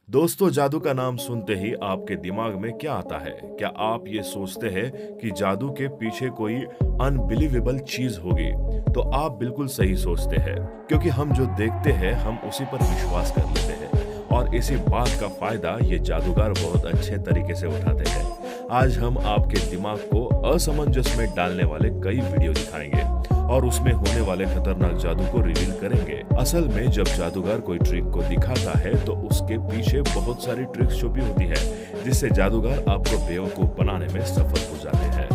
दोस्तों, जादू का नाम सुनते ही आपके दिमाग में क्या आता है? क्या आप ये सोचते हैं कि जादू के पीछे कोई अनबिलीवेबल चीज होगी? तो आप बिल्कुल सही सोचते हैं, क्योंकि हम जो देखते हैं हम उसी पर विश्वास कर लेते हैं और इसी बात का फायदा ये जादूगर बहुत अच्छे तरीके से उठाते हैं। आज हम आपके दिमाग को असमंजस में डालने वाले कई वीडियो दिखाएंगे और उसमें होने वाले खतरनाक जादू को रिवील करेंगे। असल में जब जादूगर कोई ट्रिक को दिखाता है तो उसके पीछे बहुत सारी ट्रिक्स छुपी होती है, जिससे जादूगर आपको बेवकूफ बनाने में सफल हो जाते हैं।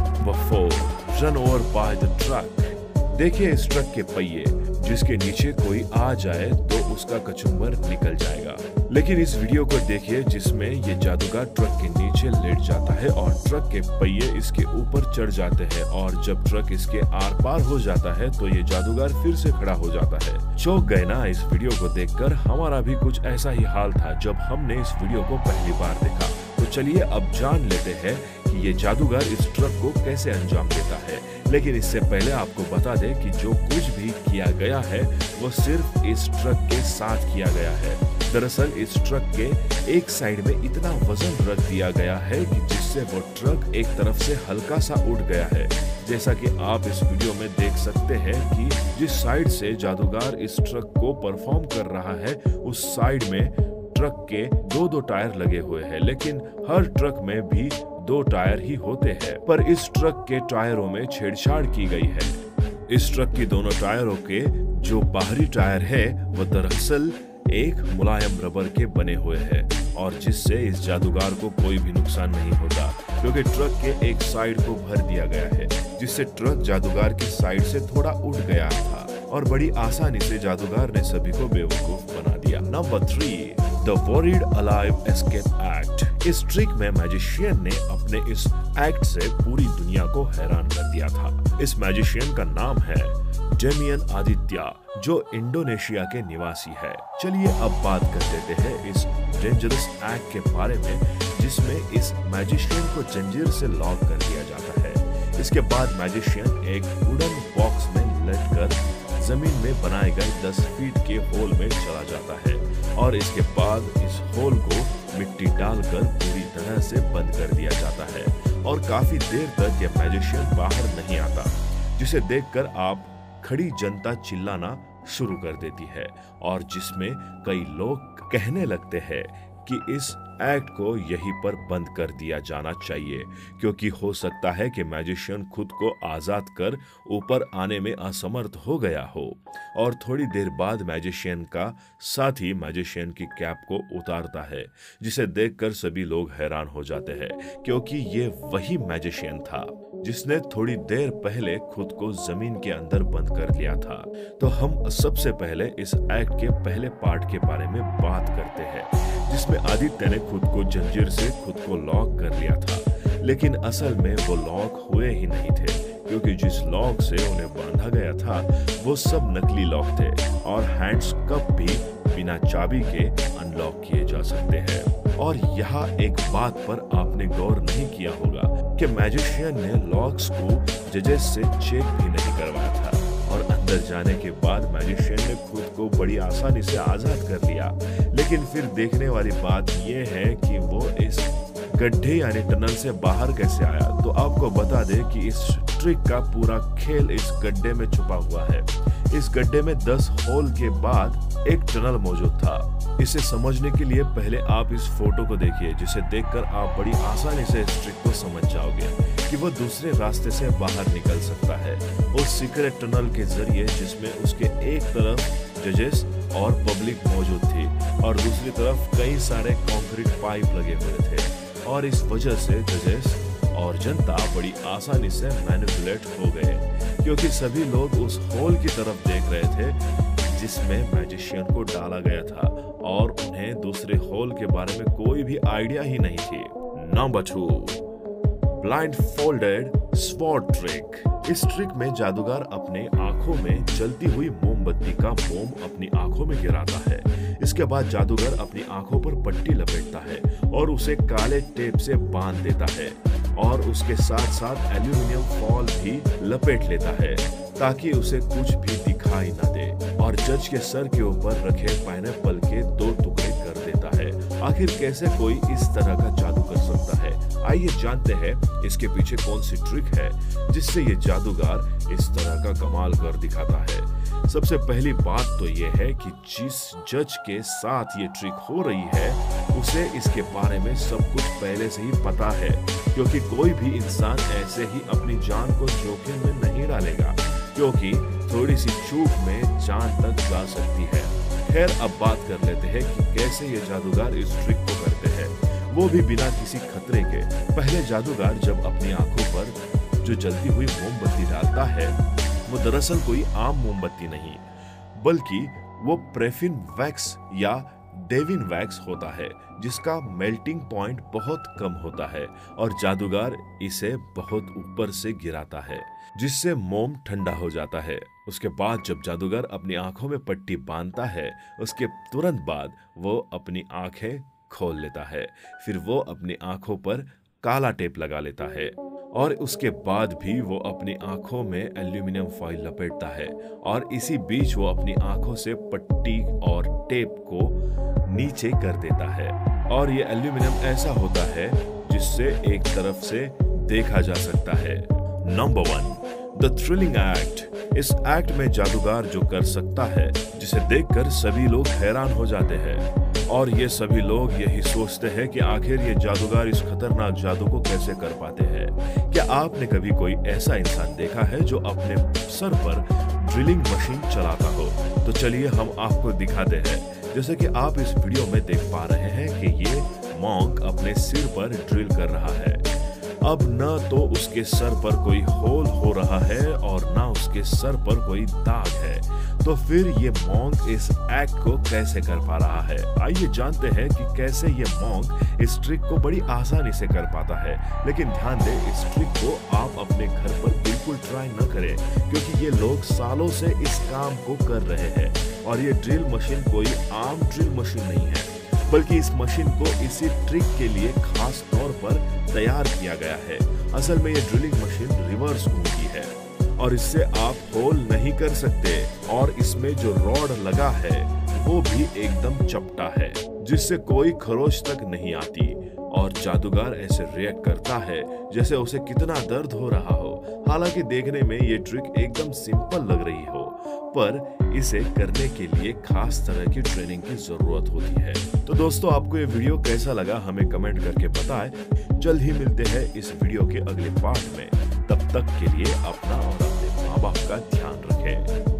Run over by the truck. देखिए इस ट्रक के पहिए, जिसके नीचे कोई आ जाए तो उसका कचुम्बर निकल जाएगा। लेकिन इस वीडियो को देखिए जिसमें ये जादूगर ट्रक के नीचे लेट जाता है और ट्रक के पहिए इसके ऊपर चढ़ जाते हैं, और जब ट्रक इसके आर पार हो जाता है तो ये जादूगर फिर से खड़ा हो जाता है। चौंक गए ना इस वीडियो को देखकर? हमारा भी कुछ ऐसा ही हाल था जब हमने इस वीडियो को पहली बार देखा। तो चलिए अब जान लेते हैं कि ये जादूगर इस ट्रक को कैसे अंजाम देता है। लेकिन इससे पहले आपको बता दें कि जो कुछ भी किया गया है वो सिर्फ इस ट्रक के साथ किया गया है। दरअसल इस ट्रक के एक साइड में इतना वजन रख दिया गया है कि जिससे वो ट्रक एक तरफ से हल्का सा उठ गया है। जैसा कि आप इस वीडियो में देख सकते हैं कि जिस साइड से जादूगर इस ट्रक को परफॉर्म कर रहा है उस साइड में ट्रक के दो टायर लगे हुए हैं, लेकिन हर ट्रक में भी 2 टायर ही होते हैं। पर इस ट्रक के टायरों में छेड़छाड़ की गई है। इस ट्रक की दोनों टायरों के जो बाहरी टायर है वो दरअसल एक मुलायम रबर के बने हुए हैं, और जिससे इस जादूगर को कोई भी नुकसान नहीं होता, क्योंकि ट्रक के एक साइड को भर दिया गया है, जिससे ट्रक जादूगर की साइड से थोड़ा उठ गया था और बड़ी आसानी से जादूगर ने सभी को बेवकूफ बना दिया। Number 3, the worried alive escape act. इस ट्रिक में मैजिशियन ने अपने इस एक्ट से पूरी दुनिया को हैरान कर दिया था। इस मैजिशियन का नाम है डेमियन आदित्य, जो इंडोनेशिया के निवासी है। चलिए अब बात कर लेते हैं इस डेंजरस एक्ट के बारे में, जिसमें इस मैजिशियन को जंजीर से लॉक कर दिया जाता है। इसके बाद मैजिशियन एक वुडन बॉक्स में लटकर जमीन में बनाए गए 10 फीट के होल में चला जाता है, और इसके बाद इस होल को मिट्टी डालकर पूरी तरह से बंद कर दिया जाता है, और काफी देर तक यह मैजिशियन बाहर नहीं आता, जिसे देखकर आप खड़ी जनता चिल्लाना शुरू कर देती है, और जिसमें कई लोग कहने लगते हैं कि इस एक्ट को यहीं पर बंद कर दिया जाना चाहिए, क्योंकि हो सकता है कि मैजिशियन खुद को आजाद कर ऊपर आने में असमर्थ हो गया हो। और थोड़ी देर बाद मैजिशियन का साथी मैजिशियन की कैप को उतारता है, जिसे देखकर सभी लोग हैरान हो जाते हैं, क्योंकि ये वही मैजिशियन था जिसने थोड़ी देर पहले खुद को जमीन के अंदर बंद कर लिया था। तो हम सबसे पहले इस एक्ट के पहले पार्ट के बारे में बात करते हैं, जिसमें आदित्य ने खुद को जंजीर से खुद को लॉक कर लिया था, लेकिन असल में वो लॉक हुए ही नहीं थे, क्योंकि जिस लॉक से उन्हें बांधा गया था वो सब नकली लॉक थे, और हैंड्स कब भी बिना चाबी के अनलॉक किए जा सकते हैं। और यहाँ एक बात पर आपने गौर नहीं किया होगा कि मैजिशियन ने लॉक्स को जजेस से चेक भी नहीं करवाया था, और अंदर जाने के बाद मैजिशियन ने खुद को बड़ी आसानी से आजाद कर लिया। लेकिन फिर देखने वाली बात यह है कि वो इस गड्ढे यानी टनल से बाहर कैसे आया। तो आपको बता दें कि इस ट्रिक का पूरा खेल इस गड्ढे में छुपा हुआ है। इस गड्ढे में 10 होल के बाद एक टनल मौजूद था। इसे समझने के लिए पहले आप इस फोटो को देखिए, जिसे देखकर आप बड़ी आसानी से इस ट्रिक को समझ जाओगे कि वो दूसरे रास्ते से बाहर निकल सकता है, उस सीक्रेट टनल के जरिए, जिसमें उसके एक तरफ जजेस और पब्लिक मौजूद थी और दूसरी तरफ कई सारे कंक्रीट पाइप लगे हुए थे, और इस वजह से जजेस और जनता बड़ी आसानी से मैनिपुलेट हो गए, क्योंकि सभी लोग उस होल की तरफ देख रहे थे जिसमें मैजिशियन को डाला गया था, और उन्हें दूसरे होल के बारे में कोई भी आइडिया ही नहीं थी। Number 2, blind folded sword trick. इस ट्रिक में जादूगर अपने आंखों में जलती हुई मोमबत्ती का मोम अपनी आंखों में गिराता है। इसके बाद जादूगर अपनी आंखों पर पट्टी लपेटता है और उसे काले टेप से बांध देता है, और उसके साथ साथ एल्यूमिनियम फॉल भी लपेट लेता है, ताकि उसे कुछ भी दिखाई न दे, और जज के सर के ऊपर रखे पाइनएप्पल के 2 टुकड़े कर देता है आखिर कैसे कोई इस तरह का जादू कर सकता है? आइए जानते हैं इसके पीछे कौन सी ट्रिक है जिससे ये जादूगर इस तरह का कमाल कर दिखाता है। सबसे पहली बात तो ये है कि जिस जज के साथ ये ट्रिक हो रही है उसे इसके बारे में सब कुछ पहले से ही पता है, क्योंकि कोई भी इंसान ऐसे ही अपनी जान को जोखिम में नहीं डालेगा, क्योंकि थोड़ी सी चूक में जान तक जा सकती है। खैर, अब बात कर लेते हैं कि कैसे ये जादूगर इस ट्रिक को करते हैं, वो भी बिना किसी खतरे के। पहले जादूगर जब अपनी आंखों पर जो जलती हुई मोमबत्ती डालता है वो दरअसल कोई आम मोमबत्ती नहीं, बल्कि वो पैराफिन वैक्स या डेविन वैक्स होता है, जिसका मेल्टिंग पॉइंट बहुत कम होता है और जादूगर इसे बहुत ऊपर से गिराता है, जिससे मोम ठंडा हो जाता है। उसके बाद जब जादूगर अपनी आंखों में पट्टी बांधता है, उसके तुरंत बाद वो अपनी आंखें खोल लेता है। फिर वो अपनी आंखों पर काला टेप लगा लेता है और उसके बाद भी वो अपनी आंखों में एल्यूमिनियम फॉइल लपेटता है और इसी बीच वो अपनी आंखों से पट्टी और टेप को नीचे कर देता है। और ये एल्यूमिनियम ऐसा होता है जिससे एक तरफ से देखा जा सकता है। Number 1, the thrilling act. इस एक्ट में जादूगर जो कर सकता है, जिसे देखकर सभी लोग हैरान हो जाते हैं और ये सभी लोग यही सोचते हैं कि आखिर ये जादूगर इस खतरनाक जादू को कैसे कर पाते हैं। क्या आपने कभी कोई ऐसा इंसान देखा है जो अपने सर पर ड्रिलिंग मशीन चलाता हो? तो चलिए हम आपको दिखाते हैं। जैसे कि आप इस वीडियो में देख पा रहे हैं कि ये मॉन्क अपने सिर पर ड्रिल कर रहा है। अब न तो उसके सर पर कोई होल हो रहा है और ना उसके सर पर कोई दाग है, तो फिर ये मॉन्क इस एक्ट को कैसे कर पा रहा है? आइए जानते हैं कि कैसे ये मॉन्क इस ट्रिक को बड़ी आसानी से कर पाता है। लेकिन ध्यान दें, इस ट्रिक को आप अपने घर पर बिल्कुल ट्राई न करें, क्योंकि ये लोग सालों से इस काम को कर रहे हैं और ये ड्रिल मशीन कोई आम ड्रिल मशीन नहीं है, बल्कि इस मशीन को इसी ट्रिक के लिए खास तौर पर तैयार किया गया है। असल में ये ड्रिलिंग मशीन रिवर्स घूमती है और इससे आप होल नहीं कर सकते और इसमें जो रॉड लगा है वो भी एकदम चपटा है, जिससे कोई खरोच तक नहीं आती और जादूगर ऐसे रिएक्ट करता है जैसे उसे कितना दर्द हो रहा हो। हालांकि देखने में ये ट्रिक एकदम सिंपल लग रही हो, पर इसे करने के लिए खास तरह की ट्रेनिंग की जरूरत होती है। तो दोस्तों, आपको ये वीडियो कैसा लगा हमें कमेंट करके बताएं। जल्द ही मिलते हैं इस वीडियो के अगले पार्ट में। तब तक के लिए अपना और अपने माँ बाप का ध्यान रखें।